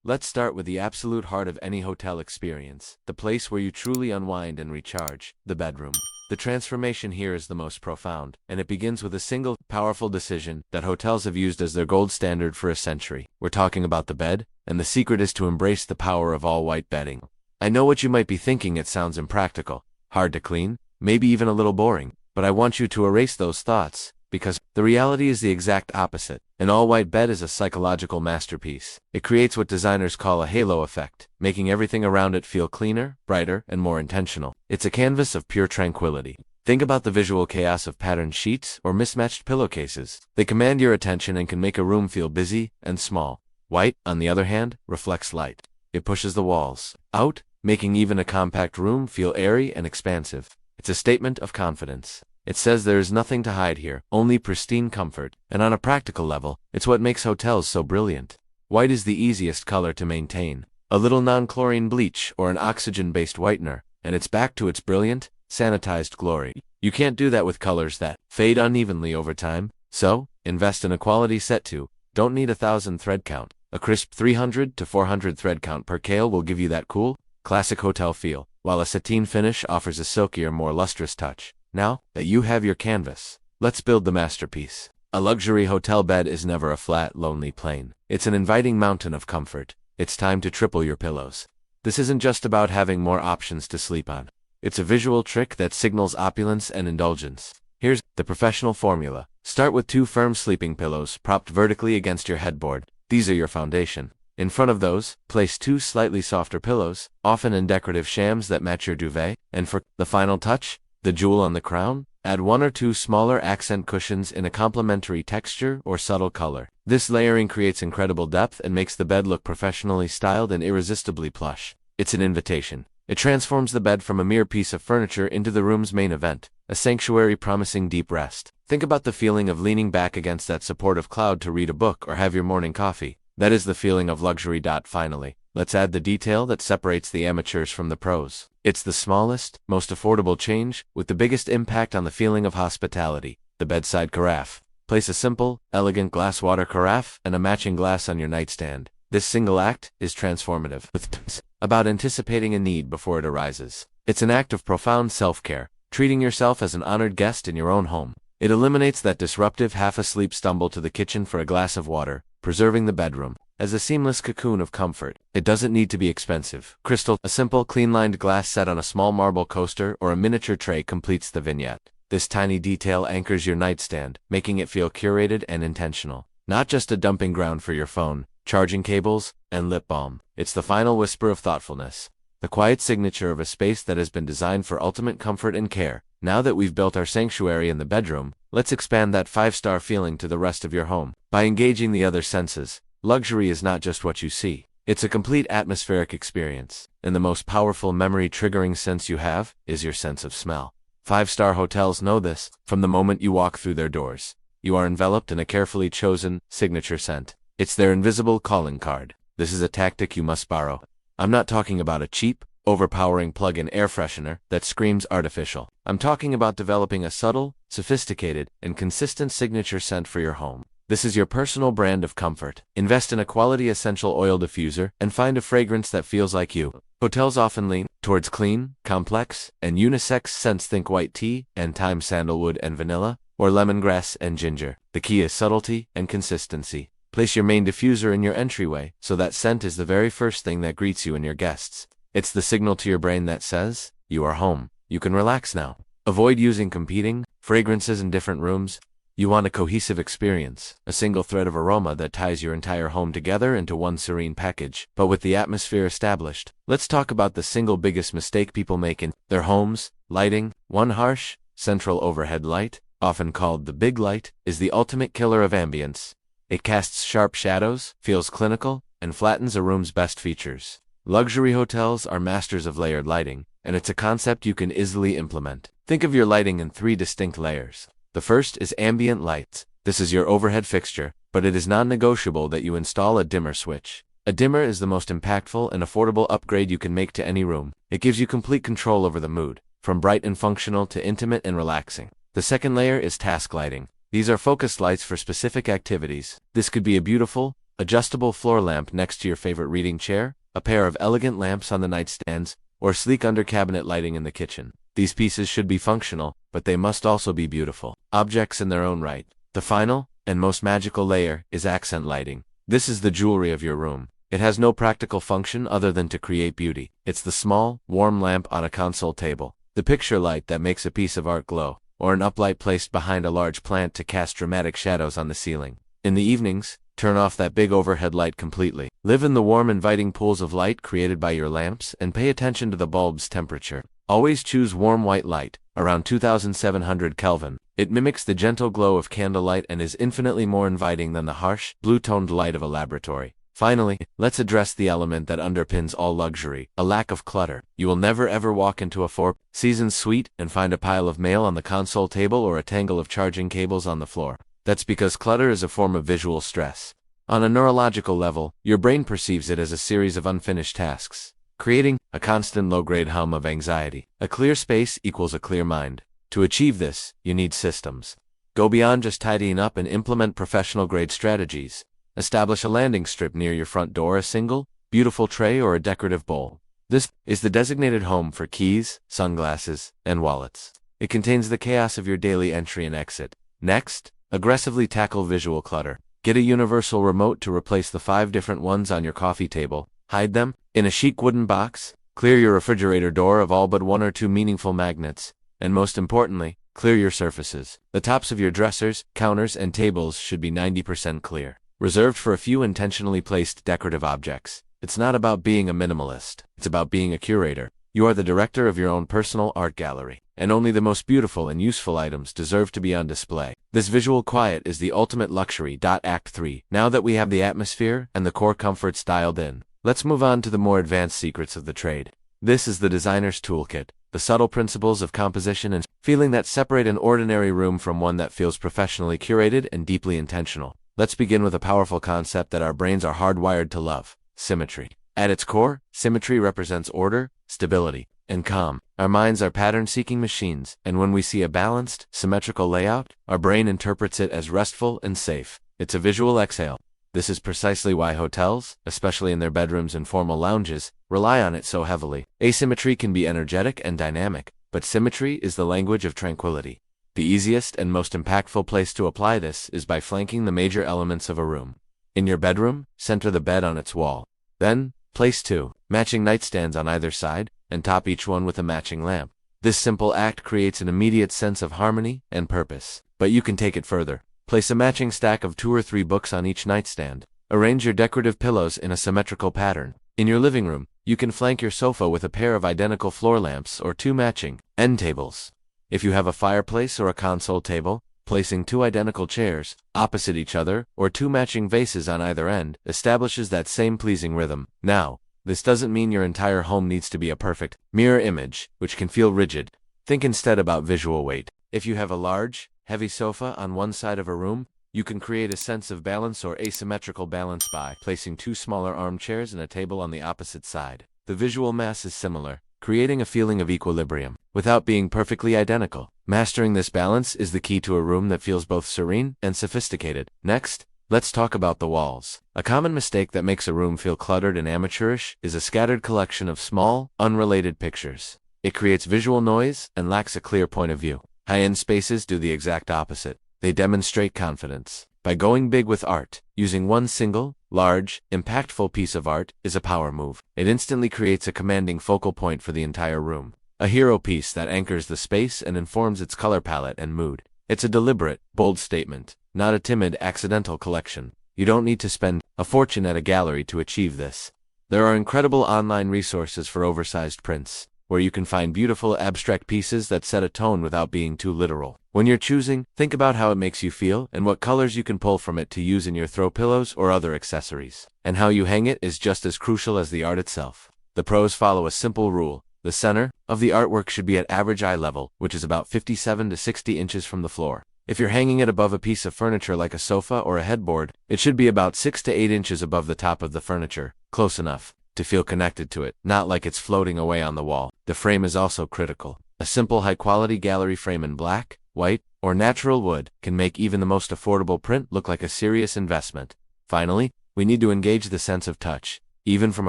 Let's start with the absolute heart of any hotel experience, the place where you truly unwind and recharge, the bedroom. The transformation here is the most profound, and it begins with a single, powerful decision that hotels have used as their gold standard for a century. We're talking about the bed, and the secret is to embrace the power of all-white bedding. I know what you might be thinking. It sounds impractical, hard to clean, maybe even a little boring, but I want you to erase those thoughts, because the reality is the exact opposite. An all-white bed is a psychological masterpiece. It creates what designers call a halo effect, making everything around it feel cleaner, brighter, and more intentional. It's a canvas of pure tranquility. Think about the visual chaos of patterned sheets or mismatched pillowcases. They command your attention and can make a room feel busy and small. White, on the other hand, reflects light. It pushes the walls out, making even a compact room feel airy and expansive. It's a statement of confidence. It says there is nothing to hide here, only pristine comfort. And on a practical level, it's what makes hotels so brilliant. White is the easiest color to maintain. A little non-chlorine bleach or an oxygen-based whitener, and it's back to its brilliant, sanitized glory. You can't do that with colors that fade unevenly over time. So, invest in a quality set to. Don't need 1,000 thread count. A crisp 300 to 400 thread count per cale will give you that cool, classic hotel feel, while a sateen finish offers a silkier, more lustrous touch. Now that you have your canvas, let's build the masterpiece. A luxury hotel bed is never a flat, lonely plain. It's an inviting mountain of comfort. It's time to triple your pillows. This isn't just about having more options to sleep on. It's a visual trick that signals opulence and indulgence. Here's the professional formula. Start with 2 firm sleeping pillows propped vertically against your headboard. These are your foundation. In front of those, place 2 slightly softer pillows, often in decorative shams that match your duvet. And for the final touch, the jewel on the crown, add 1 or 2 smaller accent cushions in a complementary texture or subtle color. This layering creates incredible depth and makes the bed look professionally styled and irresistibly plush. It's an invitation. It transforms the bed from a mere piece of furniture into the room's main event, a sanctuary promising deep rest. Think about the feeling of leaning back against that supportive cloud to read a book or have your morning coffee. That is the feeling of luxury. Finally, let's add the detail that separates the amateurs from the pros. It's the smallest, most affordable change, with the biggest impact on the feeling of hospitality. The bedside carafe. Place a simple, elegant glass water carafe and a matching glass on your nightstand. This single act is transformative. It's about anticipating a need before it arises. It's an act of profound self-care, treating yourself as an honored guest in your own home. It eliminates that disruptive half-asleep stumble to the kitchen for a glass of water, preserving the bedroom as a seamless cocoon of comfort. It doesn't need to be expensive. Crystal, a simple, clean-lined glass set on a small marble coaster or a miniature tray completes the vignette. This tiny detail anchors your nightstand, making it feel curated and intentional. Not just a dumping ground for your phone, charging cables, and lip balm. It's the final whisper of thoughtfulness. The quiet signature of a space that has been designed for ultimate comfort and care. Now that we've built our sanctuary in the bedroom, let's expand that 5-star feeling to the rest of your home. By engaging the other senses, luxury is not just what you see. It's a complete atmospheric experience. And the most powerful memory-triggering sense you have is your sense of smell. 5-star hotels know this. From the moment you walk through their doors, you are enveloped in a carefully chosen, signature scent. It's their invisible calling card. This is a tactic you must borrow. I'm not talking about a cheap, overpowering plug-in air freshener that screams artificial. I'm talking about developing a subtle, sophisticated, and consistent signature scent for your home. This is your personal brand of comfort. Invest in a quality essential oil diffuser and find a fragrance that feels like you. Hotels often lean towards clean, complex, and unisex scents. Think white tea and thyme, sandalwood and vanilla, or lemongrass and ginger. The key is subtlety and consistency. Place your main diffuser in your entryway, so that scent is the very first thing that greets you and your guests. It's the signal to your brain that says, you are home. You can relax now. Avoid using competing fragrances in different rooms. You want a cohesive experience, a single thread of aroma that ties your entire home together into one serene package. But with the atmosphere established, let's talk about the single biggest mistake people make in their homes. Lighting. One harsh, central overhead light, often called the big light, is the ultimate killer of ambience. It casts sharp shadows, feels clinical, and flattens a room's best features. Luxury hotels are masters of layered lighting, and it's a concept you can easily implement. Think of your lighting in 3 distinct layers. The first is ambient lights. This is your overhead fixture, but it is non-negotiable that you install a dimmer switch. A dimmer is the most impactful and affordable upgrade you can make to any room. It gives you complete control over the mood, from bright and functional to intimate and relaxing. The second layer is task lighting. These are focused lights for specific activities. This could be a beautiful, adjustable floor lamp next to your favorite reading chair, a pair of elegant lamps on the nightstands, or sleek under-cabinet lighting in the kitchen. These pieces should be functional, but they must also be beautiful objects in their own right. The final, and most magical layer, is accent lighting. This is the jewelry of your room. It has no practical function other than to create beauty. It's the small, warm lamp on a console table, the picture light that makes a piece of art glow, or an uplight placed behind a large plant to cast dramatic shadows on the ceiling. In the evenings, turn off that big overhead light completely. Live in the warm, inviting pools of light created by your lamps and pay attention to the bulb's temperature. Always choose warm white light, around 2700 Kelvin. It mimics the gentle glow of candlelight and is infinitely more inviting than the harsh, blue-toned light of a laboratory. Finally, let's address the element that underpins all luxury, a lack of clutter. You will never ever walk into a four-seasons suite and find a pile of mail on the console table or a tangle of charging cables on the floor. That's because clutter is a form of visual stress. On a neurological level, your brain perceives it as a series of unfinished tasks, creating a constant low-grade hum of anxiety. A clear space equals a clear mind. To achieve this, you need systems. Go beyond just tidying up and implement professional-grade strategies. Establish a landing strip near your front door, a single, beautiful tray, or a decorative bowl. This is the designated home for keys, sunglasses, and wallets. It contains the chaos of your daily entry and exit. Next, aggressively tackle visual clutter. Get a universal remote to replace the 5 different ones on your coffee table. Hide them in a chic wooden box. Clear your refrigerator door of all but 1 or 2 meaningful magnets. And most importantly, clear your surfaces. The tops of your dressers, counters, and tables should be 90% clear, reserved for a few intentionally placed decorative objects. It's not about being a minimalist. It's about being a curator. You are the director of your own personal art gallery, and only the most beautiful and useful items deserve to be on display. This visual quiet is the ultimate luxury. Act 3. Now that we have the atmosphere and the core comforts dialed in, let's move on to the more advanced secrets of the trade. This is the designer's toolkit, the subtle principles of composition and feeling that separate an ordinary room from one that feels professionally curated and deeply intentional. Let's begin with a powerful concept that our brains are hardwired to love: symmetry. At its core, symmetry represents order, stability, and calm. Our minds are pattern-seeking machines, and when we see a balanced, symmetrical layout, our brain interprets it as restful and safe. It's a visual exhale. This is precisely why hotels, especially in their bedrooms and formal lounges, rely on it so heavily. Asymmetry can be energetic and dynamic, but symmetry is the language of tranquility. The easiest and most impactful place to apply this is by flanking the major elements of a room. In your bedroom, center the bed on its wall. Then, place 2 matching nightstands on either side, and top each one with a matching lamp. This simple act creates an immediate sense of harmony and purpose. But you can take it further. Place a matching stack of 2 or 3 books on each nightstand. Arrange your decorative pillows in a symmetrical pattern. In your living room, you can flank your sofa with a pair of identical floor lamps or 2 matching end tables. If you have a fireplace or a console table, placing 2 identical chairs opposite each other or 2 matching vases on either end establishes that same pleasing rhythm. Now, this doesn't mean your entire home needs to be a perfect mirror image, which can feel rigid. Think instead about visual weight. If you have a large, heavy sofa on one side of a room, you can create a sense of balance or asymmetrical balance by placing 2 smaller armchairs and a table on the opposite side. The visual mass is similar, creating a feeling of equilibrium, without being perfectly identical. Mastering this balance is the key to a room that feels both serene and sophisticated. Next, let's talk about the walls. A common mistake that makes a room feel cluttered and amateurish is a scattered collection of small, unrelated pictures. It creates visual noise and lacks a clear point of view. High-end spaces do the exact opposite. They demonstrate confidence. By going big with art, using one single, large, impactful piece of art is a power move. It instantly creates a commanding focal point for the entire room. A hero piece that anchors the space and informs its color palette and mood. It's a deliberate, bold statement, not a timid, accidental collection. You don't need to spend a fortune at a gallery to achieve this. There are incredible online resources for oversized prints, where you can find beautiful abstract pieces that set a tone without being too literal. When you're choosing, think about how it makes you feel and what colors you can pull from it to use in your throw pillows or other accessories. And how you hang it is just as crucial as the art itself. The pros follow a simple rule. The center of the artwork should be at average eye level, which is about 57 to 60 inches from the floor. If you're hanging it above a piece of furniture like a sofa or a headboard, it should be about 6 to 8 inches above the top of the furniture, close enough to feel connected to it, not like it's floating away on the wall. The frame is also critical. A simple high-quality gallery frame in black, white, or natural wood can make even the most affordable print look like a serious investment. Finally, we need to engage the sense of touch, even from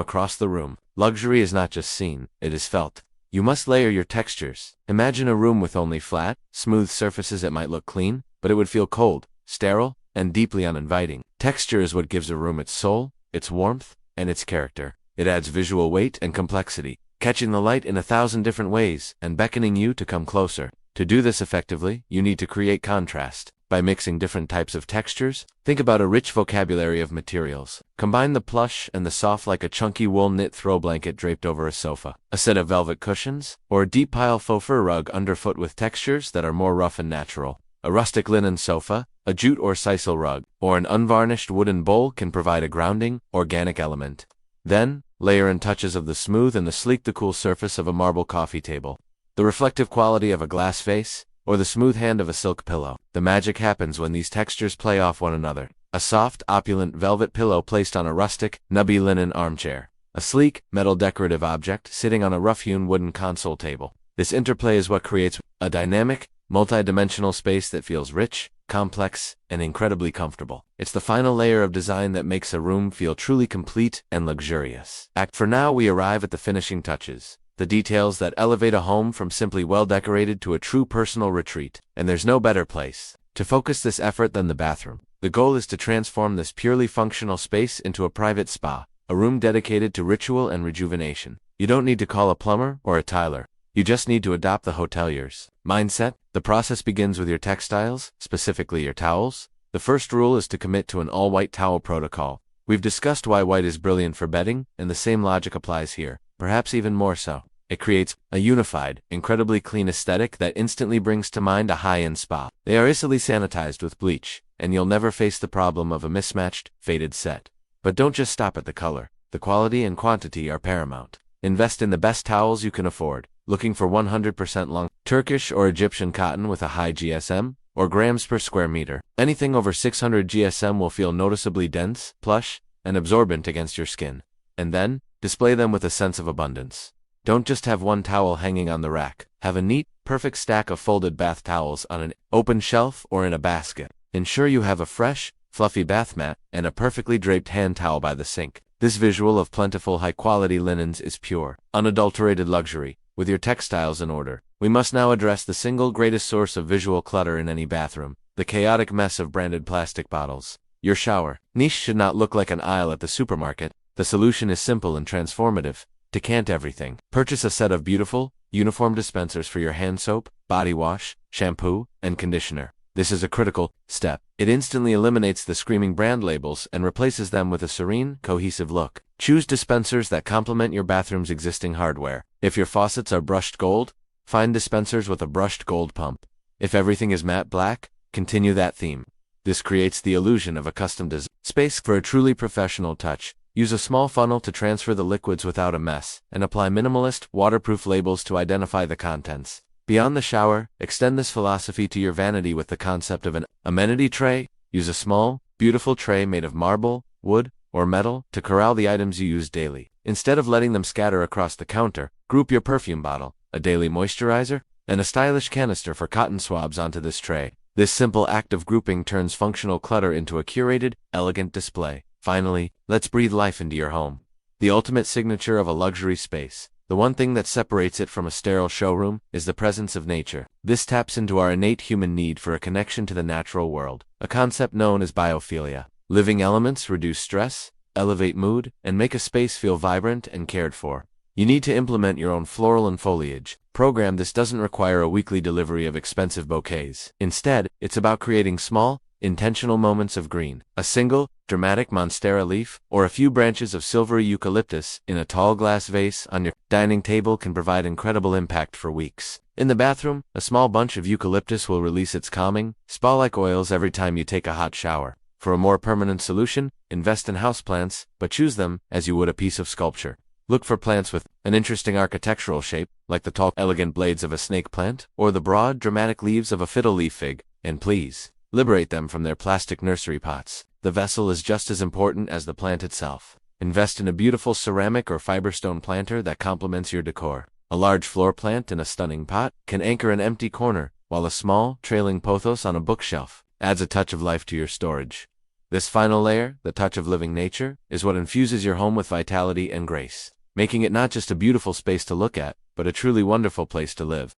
across the room. Luxury is not just seen, it is felt. You must layer your textures. Imagine a room with only flat, smooth surfaces. It might look clean, but it would feel cold, sterile, and deeply uninviting. Texture is what gives a room its soul, its warmth, and its character. It adds visual weight and complexity, catching the light in 1,000 different ways and beckoning you to come closer. To do this effectively, you need to create contrast. By mixing different types of textures, think about a rich vocabulary of materials. Combine the plush and the soft, like a chunky wool knit throw blanket draped over a sofa, a set of velvet cushions, or a deep pile faux fur rug underfoot with textures that are more rough and natural. A rustic linen sofa, a jute or sisal rug, or an unvarnished wooden bowl can provide a grounding, organic element. Then, layer in touches of the smooth and the sleek, the cool surface of a marble coffee table, the reflective quality of a glass vase, or the smooth hand of a silk pillow. The magic happens when these textures play off one another. A soft, opulent velvet pillow placed on a rustic, nubby linen armchair. A sleek, metal decorative object sitting on a rough-hewn wooden console table. This interplay is what creates a dynamic, multi-dimensional space that feels rich, complex, and incredibly comfortable. It's the final layer of design that makes a room feel truly complete and luxurious. For now, we arrive at the finishing touches. The details that elevate a home from simply well-decorated to a true personal retreat. And there's no better place to focus this effort than the bathroom. The goal is to transform this purely functional space into a private spa, a room dedicated to ritual and rejuvenation. You don't need to call a plumber or a tiler. You just need to adopt the hotelier's mindset. The process begins with your textiles, specifically your towels. The first rule is to commit to an all-white towel protocol. We've discussed why white is brilliant for bedding, and the same logic applies here, perhaps even more so. It creates a unified, incredibly clean aesthetic that instantly brings to mind a high-end spa. They are easily sanitized with bleach, and you'll never face the problem of a mismatched, faded set. But don't just stop at the color. The quality and quantity are paramount. Invest in the best towels you can afford. Looking for 100% long Turkish or Egyptian cotton with a high GSM, or grams per square meter. Anything over 600 GSM will feel noticeably dense, plush, and absorbent against your skin. And then, display them with a sense of abundance. Don't just have one towel hanging on the rack. Have a neat, perfect stack of folded bath towels on an open shelf or in a basket. Ensure you have a fresh, fluffy bath mat and a perfectly draped hand towel by the sink. This visual of plentiful, high-quality linens is pure, unadulterated luxury. With your textiles in order, we must now address the single greatest source of visual clutter in any bathroom: the chaotic mess of branded plastic bottles. Your shower niche should not look like an aisle at the supermarket. The solution is simple and transformative. Decant everything. Purchase a set of beautiful, uniform dispensers for your hand soap, body wash, shampoo, and conditioner. This is a critical step. It instantly eliminates the screaming brand labels and replaces them with a serene, cohesive look. Choose dispensers that complement your bathroom's existing hardware. If your faucets are brushed gold, find dispensers with a brushed gold pump. If everything is matte black, continue that theme. This creates the illusion of a custom design space. For a truly professional touch, use a small funnel to transfer the liquids without a mess, and apply minimalist, waterproof labels to identify the contents. Beyond the shower, extend this philosophy to your vanity with the concept of an amenity tray. Use a small, beautiful tray made of marble, wood, or metal to corral the items you use daily. Instead of letting them scatter across the counter, group your perfume bottle, a daily moisturizer, and a stylish canister for cotton swabs onto this tray. This simple act of grouping turns functional clutter into a curated, elegant display. Finally, let's breathe life into your home. The ultimate signature of a luxury space, the one thing that separates it from a sterile showroom, is the presence of nature. This taps into our innate human need for a connection to the natural world, a concept known as biophilia. Living elements reduce stress, elevate mood, and make a space feel vibrant and cared for. You need to implement your own floral and foliage program. This doesn't require a weekly delivery of expensive bouquets. Instead, it's about creating small, intentional moments of green. A single, dramatic monstera leaf, or a few branches of silvery eucalyptus in a tall glass vase on your dining table can provide incredible impact for weeks. In the bathroom, a small bunch of eucalyptus will release its calming, spa-like oils every time you take a hot shower. For a more permanent solution, invest in houseplants, but choose them as you would a piece of sculpture. Look for plants with an interesting architectural shape, like the tall, elegant blades of a snake plant, or the broad, dramatic leaves of a fiddle leaf fig, and please, liberate them from their plastic nursery pots. The vessel is just as important as the plant itself. Invest in a beautiful ceramic or fiberstone planter that complements your decor. A large floor plant in a stunning pot can anchor an empty corner, while a small, trailing pothos on a bookshelf adds a touch of life to your storage. This final layer, the touch of living nature, is what infuses your home with vitality and grace, making it not just a beautiful space to look at, but a truly wonderful place to live.